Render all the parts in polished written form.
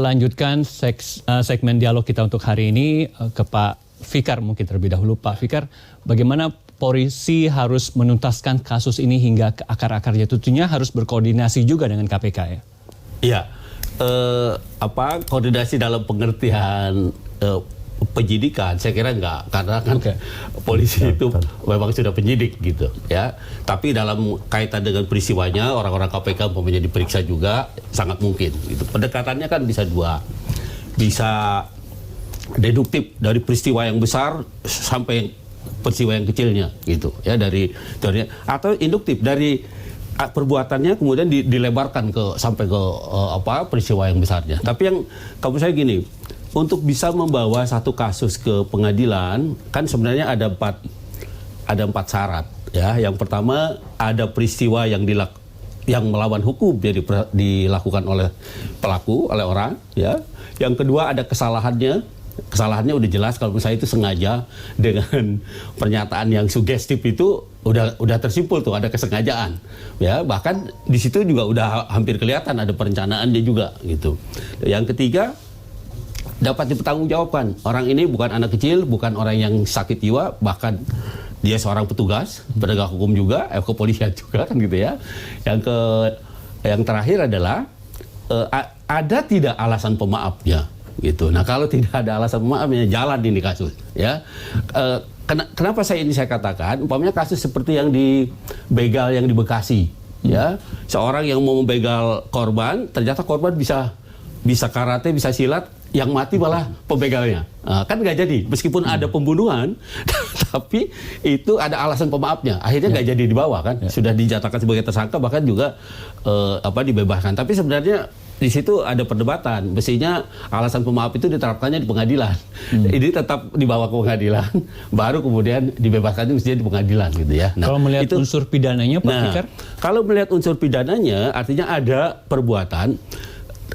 lanjutkan segmen dialog kita untuk hari ini ke Pak Fikar mungkin terlebih dahulu. Pak Fikar, bagaimana polisi harus menuntaskan kasus ini hingga ke akar-akarnya? Tentunya harus berkoordinasi juga dengan KPK ya? Iya, koordinasi dalam pengertian penyidikan saya kira enggak, karena kan polisi itu memang sudah penyidik gitu ya. Tapi dalam kaitan dengan peristiwanya orang-orang KPK umpamanya diperiksa juga sangat mungkin gitu. Pendekatannya kan bisa dua, bisa deduktif dari peristiwa yang besar sampai peristiwa yang kecilnya gitu ya, dari atau induktif dari perbuatannya kemudian dilebarkan sampai ke peristiwa yang besarnya. Tapi yang kamu saya gini, untuk bisa membawa satu kasus ke pengadilan kan sebenarnya ada empat syarat ya. Yang pertama ada peristiwa yang melawan hukum jadi dilakukan oleh pelaku, oleh orang ya. Yang kedua ada kesalahannya udah jelas, kalau misalnya itu sengaja dengan pernyataan yang sugestif itu udah tersimpul tuh ada kesengajaan ya. Bahkan di situ juga udah hampir kelihatan ada perencanaan dia juga gitu. Yang ketiga dapat dipertanggungjawabkan. Orang ini bukan anak kecil, bukan orang yang sakit jiwa, bahkan dia seorang petugas, penegak hukum juga, kepolisian juga kan gitu ya. Yang terakhir adalah ada tidak alasan pemaafnya gitu. Nah, kalau tidak ada alasan pemaafnya, jalan ini kasus ya. Kenapa saya katakan, umpamanya kasus seperti yang di begal yang di Bekasi ya. Seorang yang mau membegal korban, ternyata korban bisa karate, bisa silat, yang mati malah pembegalnya. Kan nggak jadi, meskipun ada pembunuhan, tapi itu ada alasan pemaafnya. Akhirnya nggak jadi dibawa kan, sudah dinyatakan sebagai tersangka, bahkan juga dibebaskan. Tapi sebenarnya di situ ada perdebatan. Mestinya alasan pemaaf itu diterapkannya di pengadilan. Ini tetap dibawa ke pengadilan, baru kemudian dibebaskan itu mestinya di pengadilan gitu ya. Nah, kalau melihat unsur pidananya, Pak Fikar? Kalau melihat unsur pidananya, artinya ada perbuatan.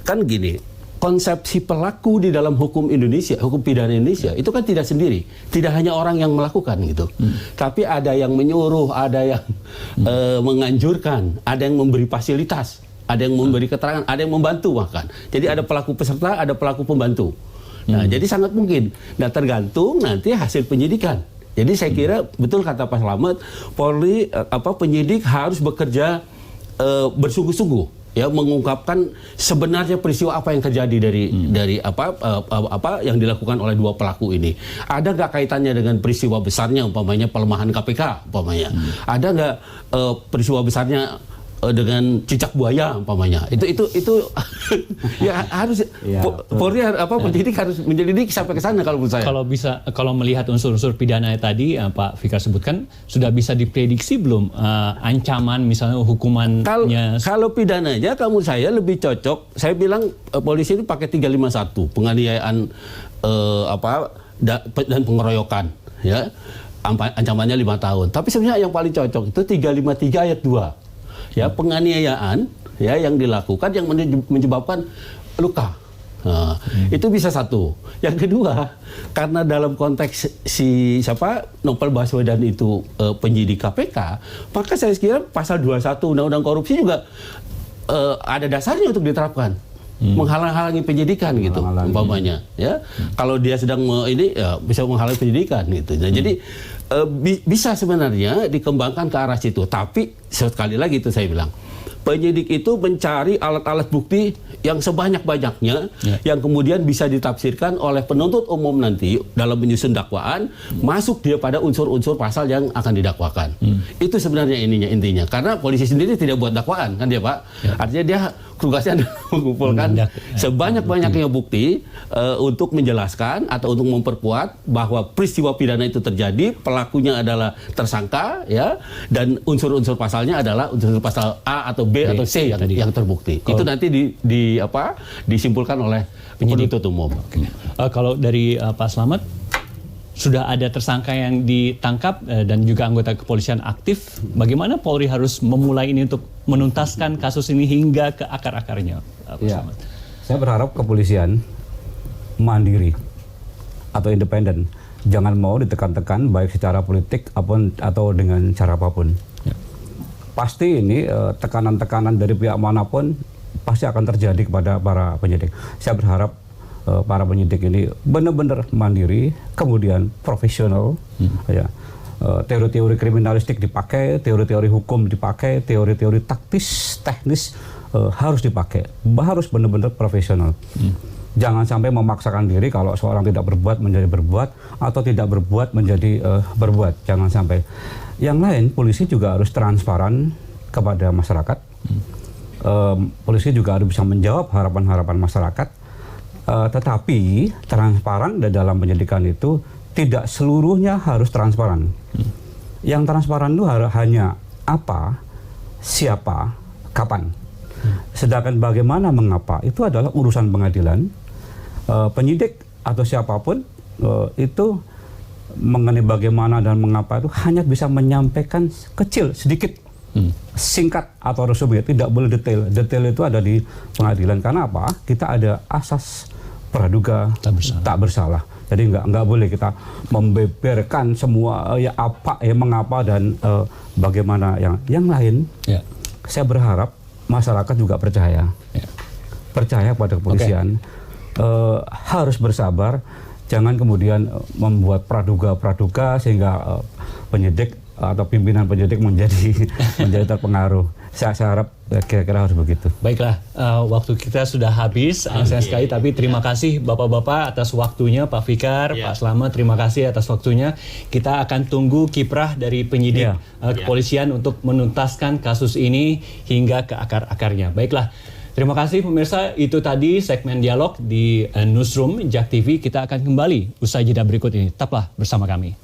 Kan gini, konsepsi pelaku di dalam hukum Indonesia, hukum pidana Indonesia, itu kan tidak sendiri. Tidak hanya orang yang melakukan gitu. Tapi ada yang menyuruh, ada yang menganjurkan, ada yang memberi fasilitas, ada yang memberi keterangan, ada yang membantu bahkan. Jadi ada pelaku peserta, ada pelaku pembantu. Nah, jadi sangat mungkin. Nah, tergantung nanti hasil penyidikan. Jadi saya kira betul kata Pak Slamet, Polri penyidik harus bekerja bersungguh-sungguh ya, mengungkapkan sebenarnya peristiwa apa yang terjadi dari apa yang dilakukan oleh dua pelaku ini. Ada nggak kaitannya dengan peristiwa besarnya, umpamanya pelemahan KPK, umpamanya. Ada nggak peristiwa besarnya dengan cicak buaya, umpamanya. Itu ya harus Polri penyidik harus menyelidiki sampai ke sana kalau menurut saya. Kalau melihat unsur-unsur pidana tadi Pak Fikar sebutkan, sudah bisa diprediksi belum ancaman misalnya hukumannya? Kalau pidananya menurut saya lebih cocok, saya bilang polisi ini pakai 351, penganiayaan dan pengeroyokan ya. Ancamannya 5 tahun. Tapi sebenarnya yang paling cocok itu 353 ayat 2. Ya, penganiayaan ya yang dilakukan yang menyebabkan luka. Nah, itu bisa satu. Yang kedua, karena dalam konteks Novel Baswedan itu penyidik KPK, maka saya kira pasal 21 Undang-Undang Korupsi juga ada dasarnya untuk diterapkan. Menghalang-halangi penyidikan gitu, umpamanya ya. Kalau dia sedang bisa menghalangi penyidikan gitu. Nah, jadi bisa sebenarnya dikembangkan ke arah situ. Tapi sekali lagi itu saya bilang, penyidik itu mencari alat-alat bukti yang sebanyak-banyaknya yang kemudian bisa ditafsirkan oleh penuntut umum nanti dalam menyusun dakwaan, masuk dia pada unsur-unsur pasal yang akan didakwakan. Itu sebenarnya intinya. Karena polisi sendiri tidak buat dakwaan kan dia, Pak. Artinya dia tugasnya adalah mengumpulkan sebanyak-banyaknya bukti untuk menjelaskan atau untuk memperkuat bahwa peristiwa pidana itu terjadi, pelakunya adalah tersangka ya, dan unsur-unsur pasalnya adalah unsur pasal A atau B atau C yang terbukti. Itu nanti disimpulkan oleh penuntut umum. Kalau dari Pak Slamet, sudah ada tersangka yang ditangkap dan juga anggota kepolisian aktif. Bagaimana Polri harus memulai ini untuk menuntaskan kasus ini hingga ke akar-akarnya? Ya, saya berharap kepolisian mandiri atau independen. Jangan mau ditekan-tekan baik secara politik atau dengan cara apapun. Pasti ini tekanan-tekanan dari pihak manapun pasti akan terjadi kepada para penyidik. Saya berharap para penyidik ini benar-benar mandiri, kemudian profesional, ya. Teori-teori kriminalistik dipakai, teori-teori hukum dipakai, teori-teori taktis, teknis harus dipakai, harus benar-benar profesional. Jangan sampai memaksakan diri kalau seorang tidak berbuat menjadi berbuat atau tidak berbuat menjadi berbuat. Jangan sampai. Yang lain, polisi juga harus transparan kepada masyarakat. Polisi juga harus bisa menjawab harapan-harapan masyarakat. Tetapi transparan dalam penyidikan itu tidak seluruhnya harus transparan. Yang transparan itu hanya apa, siapa, kapan. Sedangkan bagaimana, mengapa, itu adalah urusan pengadilan. Penyidik atau siapapun itu mengenai bagaimana dan mengapa itu hanya bisa menyampaikan kecil, sedikit, singkat atau resume, tidak boleh detail. Detail itu ada di pengadilan. Karena apa? Kita ada asas praduga tak bersalah. Jadi nggak boleh kita membeberkan semua ya apa, ya mengapa dan bagaimana yang lain. Ya. Saya berharap masyarakat juga percaya, percaya pada kepolisian. Harus bersabar, jangan kemudian membuat praduga sehingga penyidik atau pimpinan penyidik menjadi terpengaruh. Saya harap kira-kira harus begitu. Baiklah, waktu kita sudah habis, sayang sekali, tapi terima kasih Bapak-Bapak atas waktunya, Pak Fikar, Pak Slamet, terima kasih atas waktunya. Kita akan tunggu kiprah dari penyidik kepolisian untuk menuntaskan kasus ini hingga ke akar-akarnya. Baiklah, terima kasih pemirsa, itu tadi segmen dialog di Newsroom JAK TV. Kita akan kembali usai jeda berikut ini. Tetaplah bersama kami.